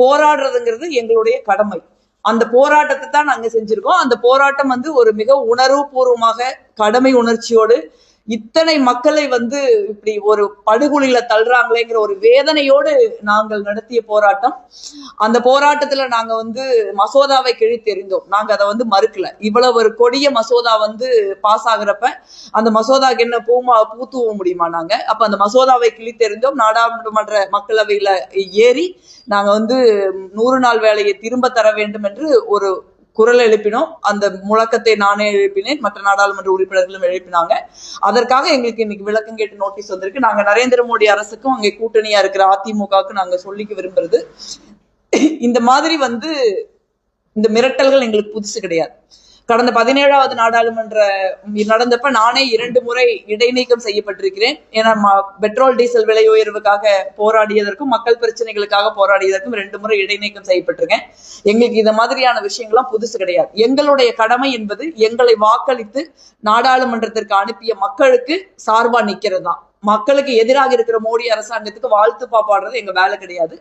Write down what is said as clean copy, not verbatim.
போராடுறதுங்கிறது எங்களுடைய கடமை. அந்த போராட்டத்தை தான் நாங்க செஞ்சிருக்கோம். அந்த போராட்டம் ஒரு மிக உணர்வு பூர்வமாக கடமை உணர்ச்சியோடு இத்தனை மக்களை இப்படி ஒரு படுகொலியில தள்ளுறாங்களேங்கிற ஒரு வேதனையோடு நாங்கள் நடத்திய போராட்டம். அந்த போராட்டத்துல நாங்க மசோதாவை கிழித்தெறிந்தோம். நாங்க அதை மறுக்கல. இவ்வளவு ஒரு கொடிய மசோதா பாஸ் ஆகுறப்ப அந்த மசோதாக்கு என்ன பூ தூவ முடியுமா? நாங்க அப்ப அந்த மசோதாவை கிழித்தெறிந்தோம். நாடாளுமன்ற மக்களவையில ஏறி நாங்க 100 நாள் வேலையை திரும்ப தர வேண்டும் என்று ஒரு குரல் எழுப்பினோம். அந்த முழக்கத்தை நானே எழுப்பினேன், மற்ற நாடாளுமன்ற உறுப்பினர்களும் எழுப்பினாங்க. அதற்காக எங்களுக்கு இன்னைக்கு விளக்கம் கேட்டு நோட்டீஸ் வந்திருக்கு. நாங்க நரேந்திர மோடி அரசுக்கும் அங்கே கூட்டணியா இருக்கிற அதிமுகவுக்கு நாங்க சொல்லிக்க விரும்புறது, இந்த மாதிரி இந்த மிரட்டல்கள் எங்களுக்கு புதுசு கிடையாது. கடந்த 17வது நாடாளுமன்ற நடந்தப்ப நானே 2 முறை இடைநீக்கம் செய்யப்பட்டிருக்கிறேன். ஏன்னா பெட்ரோல் டீசல் விலை உயர்வுக்காக போராடியதற்கும் மக்கள் பிரச்சனைகளுக்காக போராடியதற்கும் 2 முறை இடைநீக்கம் செய்யப்பட்டிருக்கேன். எங்களுக்கு இந்த மாதிரியான விஷயங்கள்லாம் புதுசு கிடையாது. எங்களுடைய கடமை என்பது எங்களை வாக்களித்து நாடாளுமன்றத்திற்கு அனுப்பிய மக்களுக்கு சார்பா நிக்கிறது தான். மக்களுக்கு எதிராக இருக்கிற மோடி அரசாங்கத்துக்கு வாழ்த்து பாடுறது எங்க வேலை கிடையாது.